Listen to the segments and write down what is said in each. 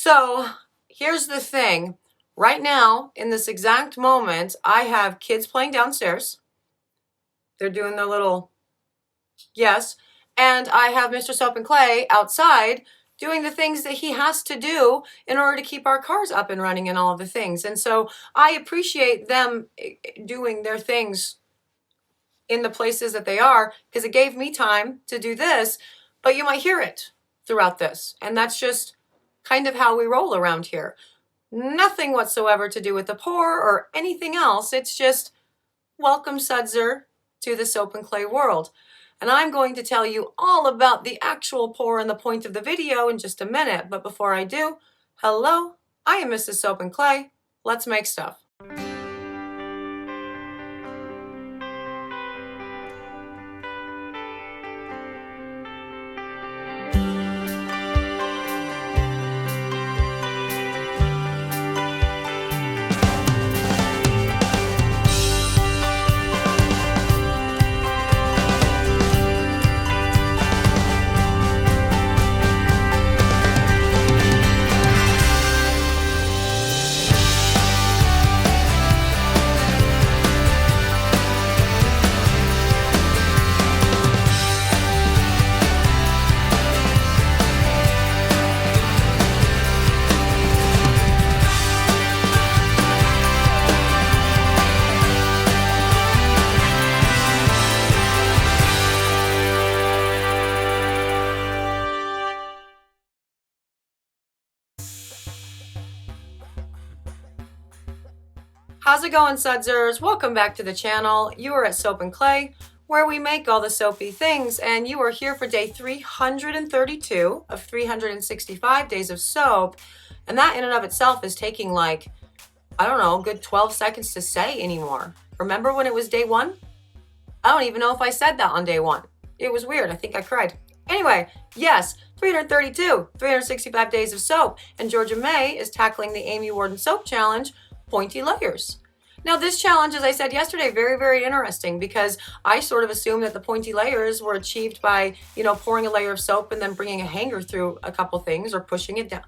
So here's the thing. Right now, in this exact moment, I have kids playing downstairs. They're doing their little yes. And I have Mr. Soap and Clay outside doing the things that he has to do in order to keep our cars up and running and all of the things. And so I appreciate them doing their things in the places that they are because it gave me time to do this, but you might hear it throughout this. And that's just kind of how we roll around here. Nothing whatsoever to do with the poor or anything else. It's just welcome, Sudzer, to the Soap and Clay world. And I'm going to tell you all about the actual pour and the point of the video in just a minute. But before I do, hello, I am Mrs. Soap and Clay. Let's make stuff. How's it going, Sudzers? Welcome back to the channel. You are at Soap and Clay, where we make all the soapy things, and you are here for day 332 of 365 days of soap. And that in and of itself is taking like, I don't know, a good 12 seconds to say anymore. Remember when it was day one? I don't even know if I said that on day one. It was weird. I think I cried. Anyway, yes, 332, 365 days of soap. And Georgia May is tackling the Amy Warden Soap Challenge, Pointy Layers. Now this challenge, as I said yesterday, very, very interesting because I sort of assumed that the pointy layers were achieved by, pouring a layer of soap and then bringing a hanger through a couple things or pushing it down.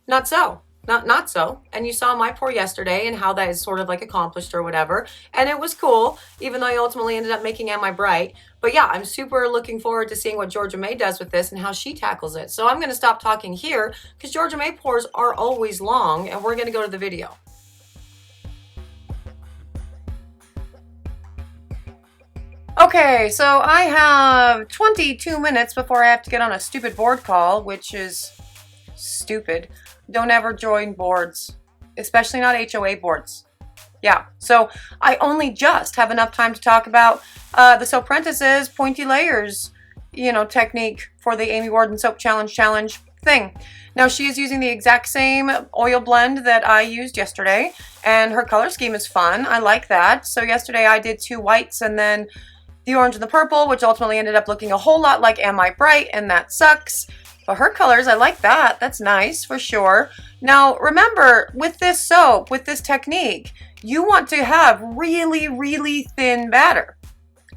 Not so. Not so. And you saw my pour yesterday and how that is sort of like accomplished or whatever. And it was cool, even though I ultimately ended up making Am I Bright. But yeah, I'm super looking forward to seeing what Georgia May does with this and how she tackles it. So I'm going to stop talking here because Georgia May pours are always long and we're going to go to the video. Okay, so I have 22 minutes before I have to get on a stupid board call, which is stupid. Don't ever join boards, especially not HOA boards. Yeah, so I only just have enough time to talk about the Soaprentice's pointy layers, technique for the Amy Warden Soap Challenge thing. Now she is using the exact same oil blend that I used yesterday, and her color scheme is fun. I like that. So yesterday I did 2 whites and then the orange and the purple, which ultimately ended up looking a whole lot like Am I Bright, and that sucks. But her colors, I like that. That's nice for sure. Now, remember, with this soap, with this technique, you want to have really, really thin batter.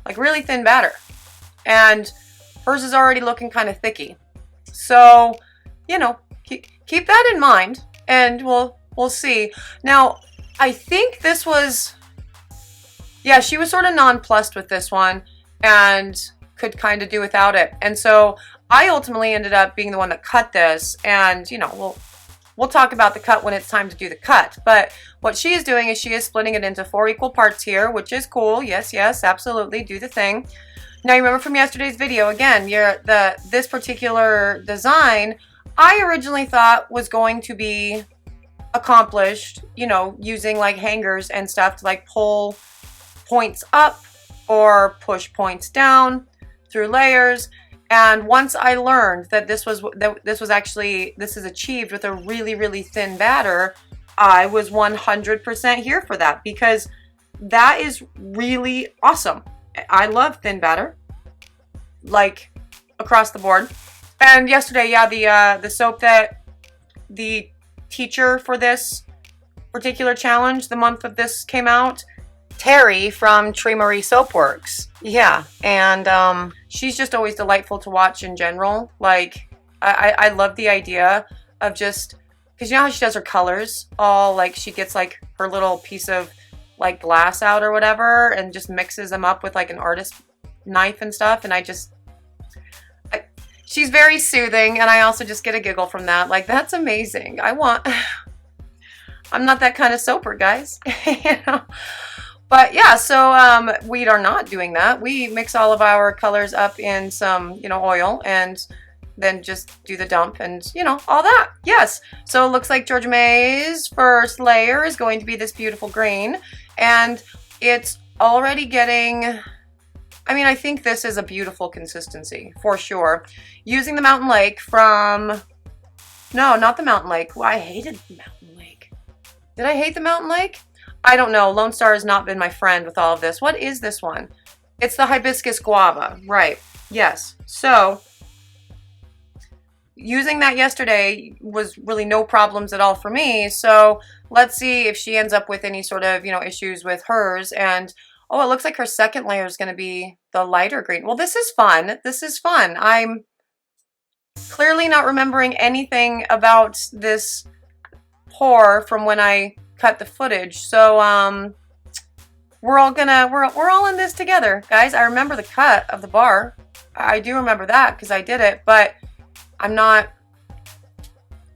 Like really thin batter. And hers is already looking kind of thicky. So, keep that in mind, and we'll see. Now, I think this was... yeah, she was sort of nonplussed with this one and could kind of do without it. And so I ultimately ended up being the one that cut this. And, we'll talk about the cut when it's time to do the cut. But what she is doing is she is splitting it into 4 equal parts here, which is cool. Yes, absolutely. Do the thing. Now, you remember from yesterday's video, again, this particular design, I originally thought was going to be accomplished, using like hangers and stuff to like pull points up or push points down through layers. And once I learned that this is achieved with a really, really thin batter, I was 100% here for that because that is really awesome. I love thin batter, like across the board. And yesterday, yeah, the soap that the teacher for this particular challenge, the month that this came out, Terry from Tree Marie Soapworks. Yeah, and she's just always delightful to watch in general. Like, I love the idea of just because you know how she does her colors, all like she gets like her little piece of like glass out or whatever and just mixes them up with like an artist knife and stuff, and she's very soothing, and I also just get a giggle from that. Like, that's amazing. I'm not that kind of soaper, guys. You know? But yeah, so we are not doing that. We mix all of our colors up in some, you know, oil, and then just do the dump and, you know, all that. Yes. So it looks like Georgia May's first layer is going to be this beautiful green, and it's already getting, I mean, I think this is a beautiful consistency for sure. Using the Mountain Lake from, no, not the Mountain Lake. Well, I hated the Mountain Lake. Did I hate the Mountain Lake? I don't know. Lone Star has not been my friend with all of this. What is this one? It's the Hibiscus Guava. Right. Yes. So using that yesterday was really no problems at all for me. So let's see if she ends up with any sort of, you know, issues with hers. And oh, it looks like her second layer is going to be the lighter green. Well, this is fun. This is fun. I'm clearly not remembering anything about this pour from when I cut the footage. So we're all in this together, guys. I remember the cut of the bar. I do remember that because I did it, but I'm not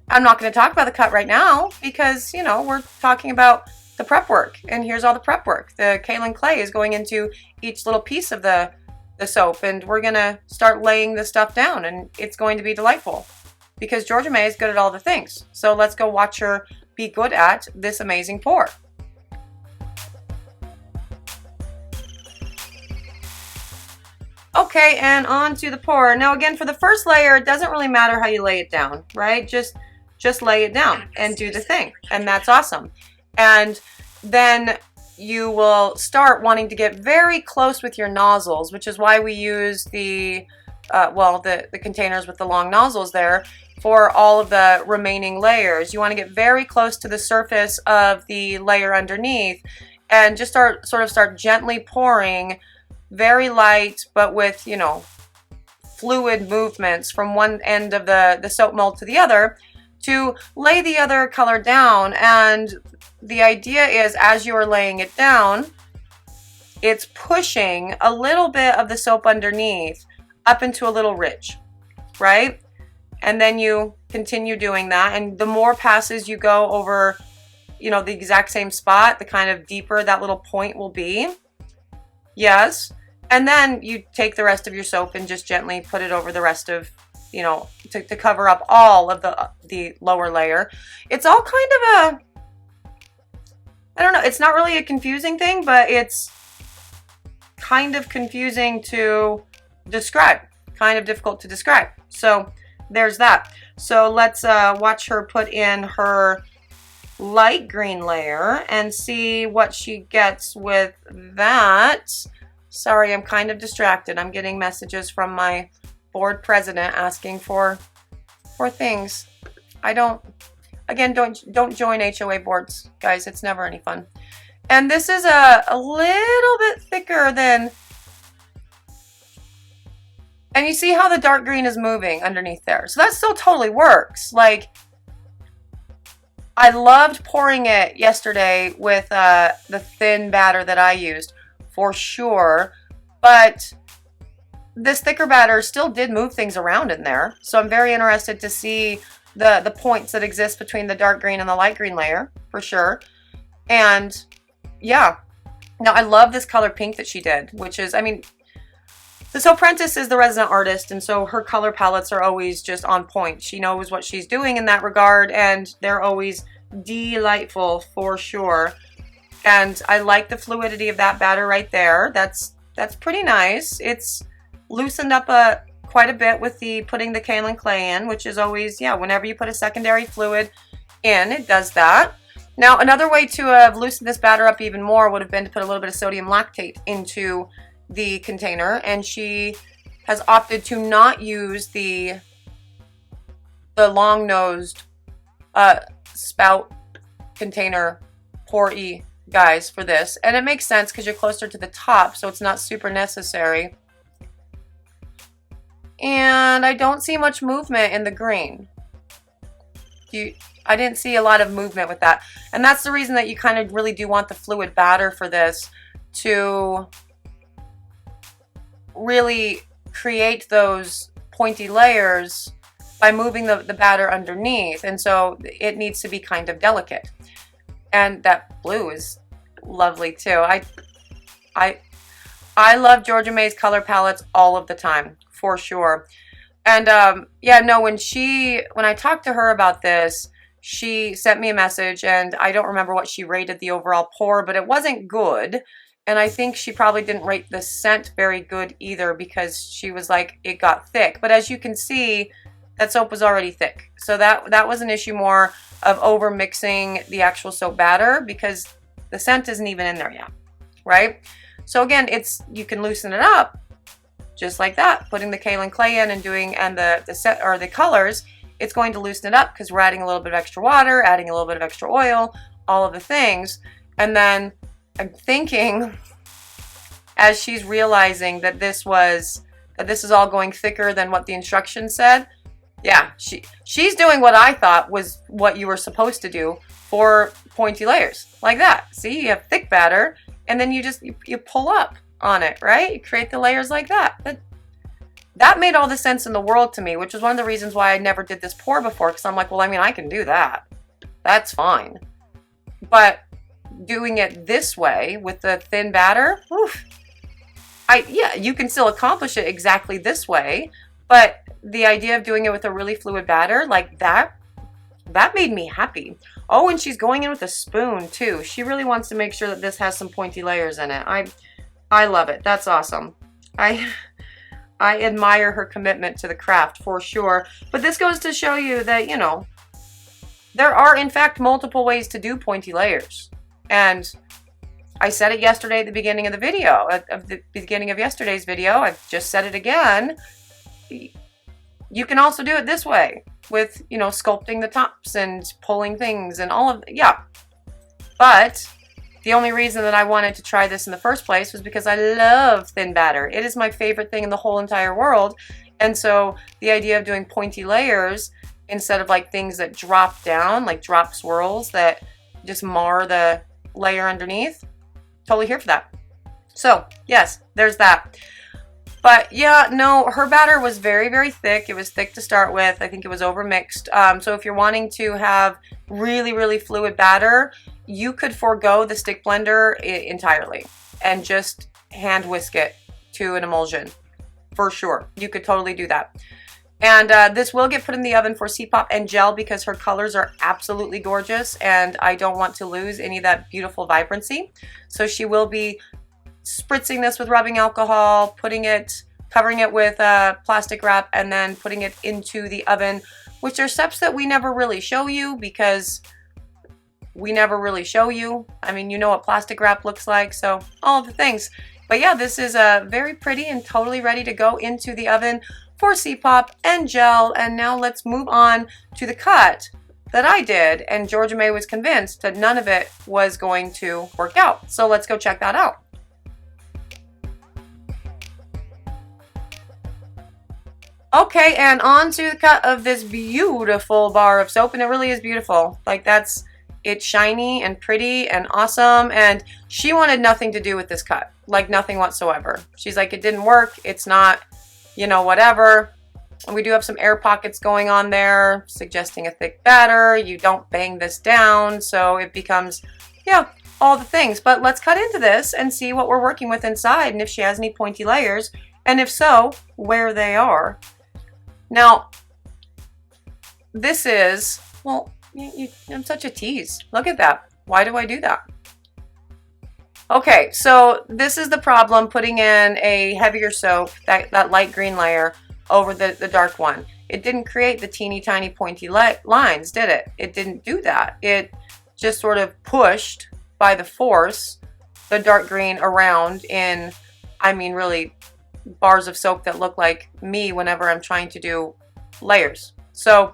going to talk about the cut right now because, you know, we're talking about the prep work, and here's all the prep work. The kaolin clay is going into each little piece of the soap, and we're going to start laying this stuff down, and it's going to be delightful because Georgia May is good at all the things. So let's go watch her be good at this amazing pour. Okay, and on to the pour. Now again, for the first layer, it doesn't really matter how you lay it down, right? Just lay it down and do the thing, and that's awesome. And then you will start wanting to get very close with your nozzles, which is why we use the containers with the long nozzles there for all of the remaining layers. You want to get very close to the surface of the layer underneath and just start gently pouring, very light, but with, you know, fluid movements from one end of the soap mold to the other to lay the other color down. And the idea is, as you are laying it down, it's pushing a little bit of the soap underneath up into a little ridge, right? And then you continue doing that, and the more passes you go over, you know, the exact same spot, the kind of deeper that little point will be. Yes. And then you take the rest of your soap and just gently put it over the rest of, you know, to cover up all of the lower layer. It's all kind of I don't know, it's not really a confusing thing, but it's kind of confusing to describe, kind of difficult to describe. So there's that. So let's watch her put in her light green layer and see what she gets with that. Sorry, I'm kind of distracted. I'm getting messages from my board president asking for things. Don't join HOA boards, guys. It's never any fun. And this is a little bit thicker than, and you see how the dark green is moving underneath there. So that still totally works. Like, I loved pouring it yesterday with the thin batter that I used, for sure. But this thicker batter still did move things around in there. So I'm very interested to see the points that exist between the dark green and the light green layer, for sure. And yeah, now I love this color pink that she did, which is, I mean, the Soaprentice is the resident artist, and so her color palettes are always just on point. She knows what she's doing in that regard, and they're always delightful for sure. And I like the fluidity of that batter right there. That's pretty nice. It's loosened up quite a bit with putting the kaolin clay in, which is always, yeah, whenever you put a secondary fluid in, it does that. Now, another way to have loosened this batter up even more would have been to put a little bit of sodium lactate into the container, and she has opted to not use the long-nosed spout container pour-y guys for this, and it makes sense because you're closer to the top, so it's not super necessary. And I don't see much movement in the green. I didn't see a lot of movement with that. And that's the reason that you kind of really do want the fluid batter for this to really create those pointy layers by moving the batter underneath. And so it needs to be kind of delicate. And that blue is lovely too. I love Georgia May's color palettes all of the time, for sure. And yeah, no, when I talked to her about this, she sent me a message, and I don't remember what she rated the overall pour, but it wasn't good. And I think she probably didn't rate the scent very good either, because she was like, it got thick. But as you can see, that soap was already thick. So that was an issue more of over mixing the actual soap batter, because the scent isn't even in there yet, right? So again, you can loosen it up just like that, putting the kaolin clay in and the colors. It's going to loosen it up because we're adding a little bit of extra water, adding a little bit of extra oil, all of the things. And then I'm thinking, as she's realizing that this is all going thicker than what the instructions said, yeah, she's doing what I thought was what you were supposed to do for pointy layers, like that. See, you have thick batter, and then you pull up on it, right? You create the layers like that. That made all the sense in the world to me, which was one of the reasons why I never did this pour before, because I'm like, well, I mean, I can do that. That's fine. But doing it this way with the thin batter, oof, yeah, you can still accomplish it exactly this way, but the idea of doing it with a really fluid batter like that made me happy. Oh, and she's going in with a spoon too. She really wants to make sure that this has some pointy layers in it. I love it. That's awesome. I admire her commitment to the craft for sure. But this goes to show you that, you know, there are in fact multiple ways to do pointy layers. And I said it yesterday at the beginning of the video, at the beginning of yesterday's video. I've just said it again. You can also do it this way with, you know, sculpting the tops and pulling things and all of, yeah. But the only reason that I wanted to try this in the first place was because I love thin batter. It is my favorite thing in the whole entire world. And so the idea of doing pointy layers instead of like things that drop down, like drop swirls that just mar the layer underneath, totally here for that. So yes, there's that. But yeah, no, her batter was very, very thick. It was thick to start with. I think it was overmixed. So if you're wanting to have really, really fluid batter, you could forego the stick blender entirely and just hand whisk it to an emulsion. For sure. You could totally do that. And this will get put in the oven for C-pop and gel because her colors are absolutely gorgeous and I don't want to lose any of that beautiful vibrancy. So she will be spritzing this with rubbing alcohol, covering it with plastic wrap, and then putting it into the oven, which are steps that we never really show you because we never really show you. I mean, you know what plastic wrap looks like, so all of the things. But yeah, this is very pretty and totally ready to go into the oven for C-pop and gel. And now let's move on to the cut that I did, and Georgia May was convinced that none of it was going to work out. So let's go check that out. Okay, and on to the cut of this beautiful bar of soap, and it really is beautiful. Like it's shiny and pretty and awesome, and she wanted nothing to do with this cut, like nothing whatsoever. She's like, it didn't work, it's not, you know, whatever. And we do have some air pockets going on there, suggesting a thick batter. You don't bang this down, so it becomes, yeah, all the things. But let's cut into this and see what we're working with inside, and if she has any pointy layers, and if so, where they are. Now, this is, well, I'm such a tease. Look at that. Why do I do that? Okay, so this is the problem putting in a heavier soap, that light green layer, over the dark one. It didn't create the teeny tiny pointy lines, did it? It didn't do that. It just sort of pushed, by the force, the dark green around in, I mean, really bars of soap that look like me whenever I'm trying to do layers. So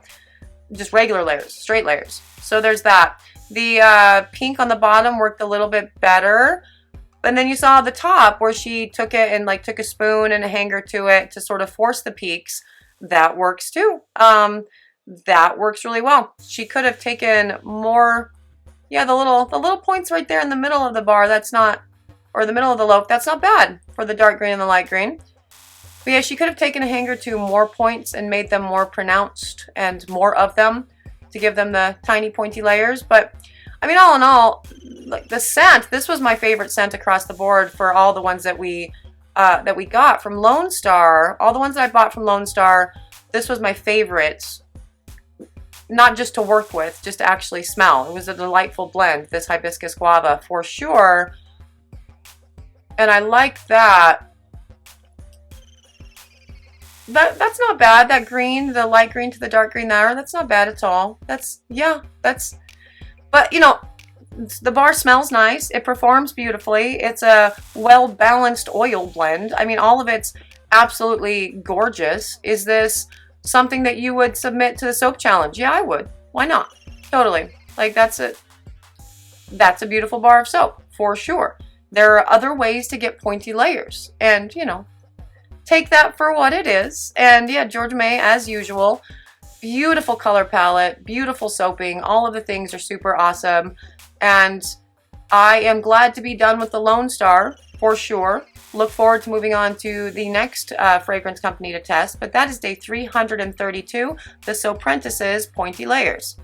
just regular layers, straight layers. So there's that. The pink on the bottom worked a little bit better. And then you saw the top where she took it and like took a spoon and a hanger to it to sort of force the peaks. That works too. that works really well. She could have taken more, yeah, the little points right there in the middle of the bar, that's not, or the middle of the loaf, that's not bad for the dark green and the light green. But yeah, she could have taken a hanger to more points and made them more pronounced and more of them to give them the tiny pointy layers. But I mean, all in all, like the scent, this was my favorite scent across the board for all the ones that we got from Lone Star. All the ones that I bought from Lone Star, this was my favorite. Not just to work with, just to actually smell. It was a delightful blend, this hibiscus guava for sure. And I like that. That's not bad. That green, the light green to the dark green there, that's not bad at all. That's, yeah, that's, but you know, the bar smells nice. It performs beautifully. It's a well-balanced oil blend. I mean, all of it's absolutely gorgeous. Is this something that you would submit to the soap challenge? Yeah, I would. Why not? Totally. Like, that's a beautiful bar of soap, for sure. There are other ways to get pointy layers, and, you know, take that for what it is. And yeah, Georgia May, as usual, beautiful color palette, beautiful soaping. All of the things are super awesome. And I am glad to be done with the Lone Star, for sure. Look forward to moving on to the next fragrance company to test, but that is day 332, the Soaprentice's Pointy Layers.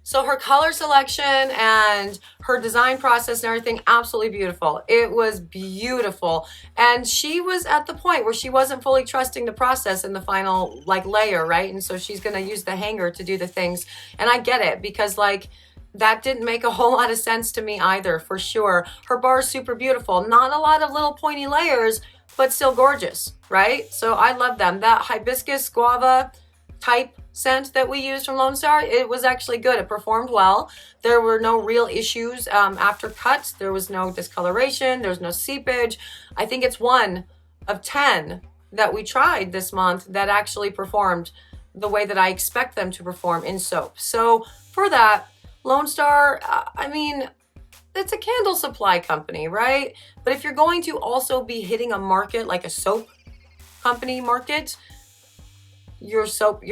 So her color selection and her design process and everything, absolutely beautiful. It was beautiful. And she was at the point where she wasn't fully trusting the process in the final like layer, right? And so she's gonna use the hanger to do the things. And I get it, because like, that didn't make a whole lot of sense to me either, for sure. Her bar is super beautiful. Not a lot of little pointy layers, but still gorgeous, right? So I love them. That hibiscus guava type scent that we used from Lone Star, it was actually good. It performed well. There were no real issues after cut. There was no discoloration. There was no seepage. I think it's 1 of 10 that we tried this month that actually performed the way that I expect them to perform in soap. So for that, Lone Star, I mean, it's a candle supply company, right? But if you're going to also be hitting a market like a soap company market, your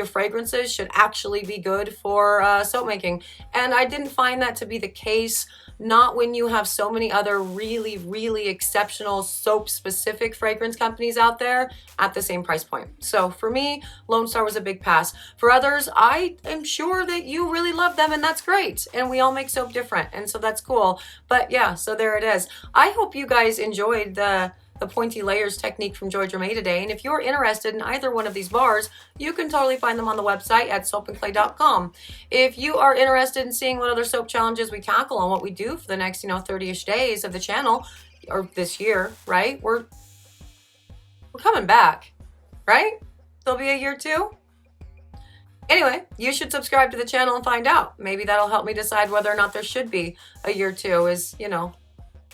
fragrances should actually be good for soap making. And I didn't find that to be the case. Not when you have so many other really, really exceptional soap-specific fragrance companies out there at the same price point. So for me, Lone Star was a big pass. For others, I am sure that you really love them, and that's great. And we all make soap different, and so that's cool. But yeah, so there it is. I hope you guys enjoyed the pointy layers technique from Georgia May today. And if you're interested in either one of these bars, you can totally find them on the website at soapandclay.com. If you are interested in seeing what other soap challenges we tackle and what we do for the next, 30-ish days of the channel, or this year, right? We're coming back, right? There'll be a year 2. Anyway, you should subscribe to the channel and find out. Maybe that'll help me decide whether or not there should be a year 2, is,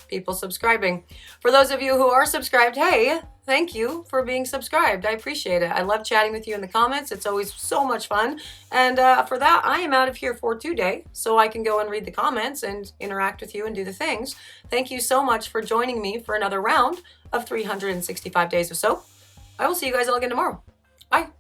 people subscribing. For those of you who are subscribed, hey, thank you for being subscribed. I appreciate it. I love chatting with you in the comments. It's always so much fun. And for that, I am out of here for today, so I can go and read the comments and interact with you and do the things. Thank you so much for joining me for another round of 365 Days of Soap. I will see you guys all again tomorrow. Bye.